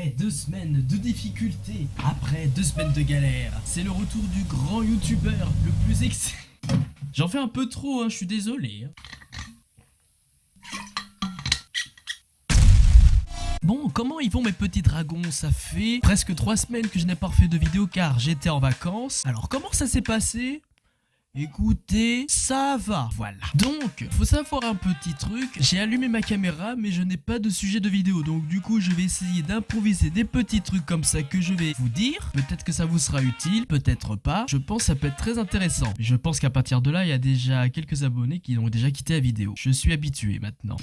Après 2 semaines de difficultés, après 2 semaines de galère, c'est le retour du grand youtubeur le plus J'en fais un peu trop, hein, je suis désolé. Bon, comment ils vont mes petits dragons? Ça fait presque 3 semaines que je n'ai pas refait de vidéo car j'étais en vacances. Alors comment ça s'est passé? Écoutez, ça va, voilà. Donc, faut savoir un petit truc, j'ai allumé ma caméra mais je n'ai pas de sujet de vidéo. Donc du coup, je vais essayer d'improviser des petits trucs comme ça que je vais vous dire. Peut-être que ça vous sera utile, peut-être pas. Je pense que ça peut être très intéressant. Mais je pense qu'à partir de là, il y a déjà quelques abonnés qui ont déjà quitté la vidéo. Je suis habitué maintenant.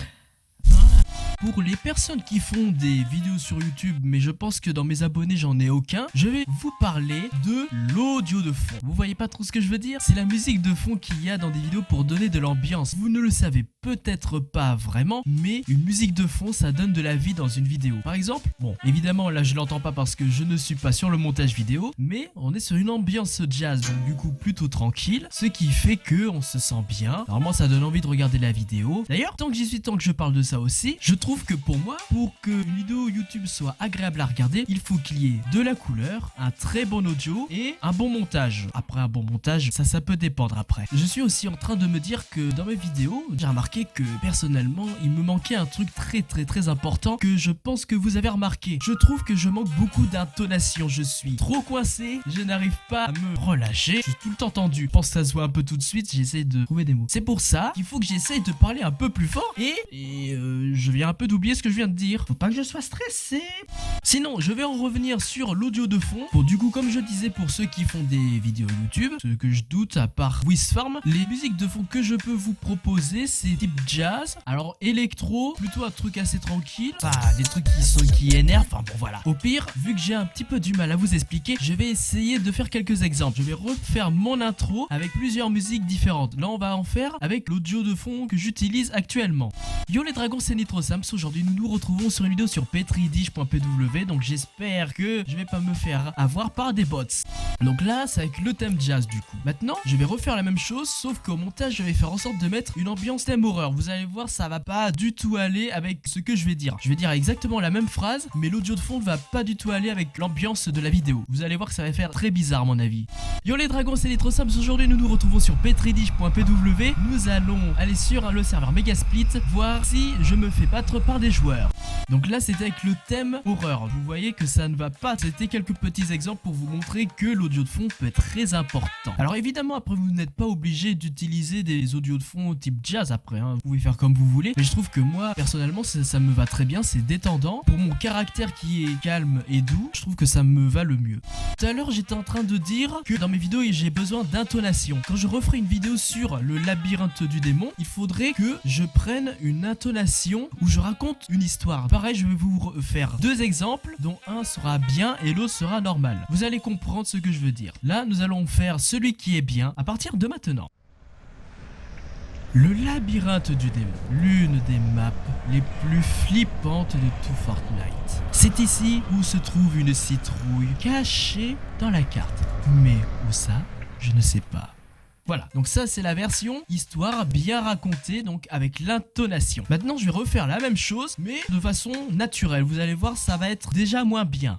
Pour les personnes qui font des vidéos sur YouTube, mais je pense que dans mes abonnés j'en ai aucun, je vais vous parler de l'audio de fond. Vous voyez pas trop ce que je veux dire? C'est la musique de fond qu'il y a dans des vidéos pour donner de l'ambiance. Vous ne le savez peut-être pas vraiment, mais une musique de fond ça donne de la vie dans une vidéo. Par exemple, bon évidemment là je l'entends pas parce que je ne suis pas sur le montage vidéo, mais on est sur une ambiance jazz, donc du coup plutôt tranquille, ce qui fait que on se sent bien. Normalement ça donne envie de regarder la vidéo. D'ailleurs, tant que j'y suis, tant que je parle de ça aussi, je trouve que pour moi, pour qu'une vidéo YouTube soit agréable à regarder, il faut qu'il y ait de la couleur, un très bon audio et un bon montage. Après un bon montage, ça peut dépendre après. Je suis aussi en train de me dire que dans mes vidéos, j'ai remarqué que personnellement, il me manquait un truc très important que je pense que vous avez remarqué. Je trouve que je manque beaucoup d'intonation. Je suis trop coincé, je n'arrive pas à me relâcher. Je suis tout le temps tendu. Je pense que ça se voit un peu tout de suite, j'essaie de trouver des mots. C'est pour ça qu'il faut que j'essaye de parler un peu plus fort et je viens un peu d'oublier ce que je viens de dire. Faut pas que je sois stressé. Sinon, je vais en revenir sur l'audio de fond. Bon, du coup, comme je disais, pour ceux qui font des vidéos YouTube, ce que je doute à part Wizfarm, les musiques de fond que je peux vous proposer, c'est type jazz. Alors, électro, plutôt un truc assez tranquille. Enfin, des trucs qui énervent. Enfin, bon, voilà. Au pire, vu que j'ai un petit peu du mal à vous expliquer, je vais essayer de faire quelques exemples. Je vais refaire mon intro avec plusieurs musiques différentes. Là, on va en faire avec l'audio de fond que j'utilise actuellement. Yo les dragons, c'est NitroSams. Aujourd'hui nous nous retrouvons sur une vidéo sur petridish.pw, donc j'espère que je vais pas me faire avoir par des bots. Donc là c'est avec le thème jazz du coup. Maintenant je vais refaire la même chose, sauf qu'au montage je vais faire en sorte de mettre une ambiance thème horreur. Vous allez voir, ça va pas du tout aller avec ce que je vais dire. Je vais dire exactement la même phrase, mais l'audio de fond ne va pas du tout aller avec l'ambiance de la vidéo. Vous allez voir que ça va faire très bizarre à mon avis. Yo les dragons, c'est NitroSams. Aujourd'hui nous nous retrouvons sur petridish.pw. Nous allons aller sur le serveur Megasplit, voir si je me fais battre par des joueurs. Donc là c'était avec le thème horreur. Vous voyez que ça ne va pas. C'était quelques petits exemples pour vous montrer que l'audio de fond peut être très important. Alors évidemment après vous n'êtes pas obligé d'utiliser des audios de fond type jazz après, hein. Vous pouvez faire comme vous voulez. Mais je trouve que moi personnellement ça me va très bien. C'est détendant. Pour mon caractère qui est calme et doux, je trouve que ça me va le mieux. Tout à l'heure j'étais en train de dire que dans mes vidéos j'ai besoin d'intonation. Quand je referai une vidéo sur le labyrinthe du démon, il faudrait que je prenne une intonation où je raconte une histoire. Pareil, je vais vous faire 2 exemples dont un sera bien et l'autre sera normal. Vous allez comprendre ce que je veux dire. Là, nous allons faire celui qui est bien à partir de maintenant. Le labyrinthe du démon, l'une des maps les plus flippantes de tout Fortnite. C'est ici où se trouve une citrouille cachée dans la carte. Mais où ça, je ne sais pas. Voilà, donc ça c'est la version histoire bien racontée, donc avec l'intonation. Maintenant je vais refaire la même chose mais de façon naturelle. Vous allez voir, ça va être déjà moins bien.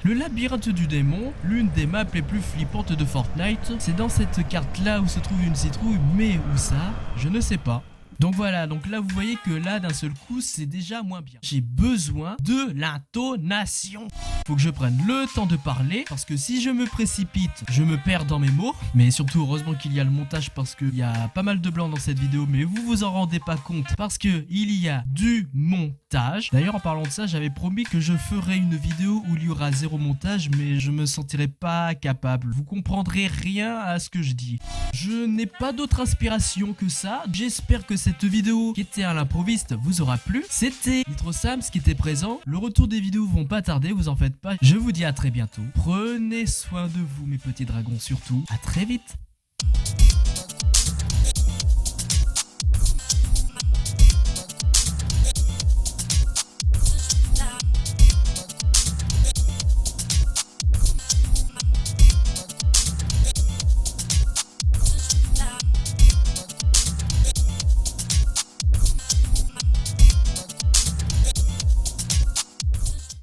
Le labyrinthe du démon, l'une des maps les plus flippantes de Fortnite, c'est dans cette carte là où se trouve une citrouille, mais où ça, je ne sais pas. Donc voilà, donc là vous voyez que là d'un seul coup c'est déjà moins bien. J'ai besoin de l'intonation. Faut que je prenne le temps de parler parce que si je me précipite, je me perds dans mes mots. Mais surtout heureusement qu'il y a le montage parce qu'il y a pas mal de blanc dans cette vidéo, mais vous vous en rendez pas compte parce que il y a du montage. D'ailleurs en parlant de ça, j'avais promis que je ferais une vidéo où il y aura 0 montage, mais je me sentirais pas capable. Vous comprendrez rien à ce que je dis. Je n'ai pas d'autre inspiration que ça. J'espère que cette vidéo qui était à l'improviste vous aura plu. C'était NitroSams qui était présent. Le retour des vidéos vont pas tarder, vous en faites pas. Je vous dis à très bientôt. Prenez soin de vous mes petits dragons surtout. À très vite.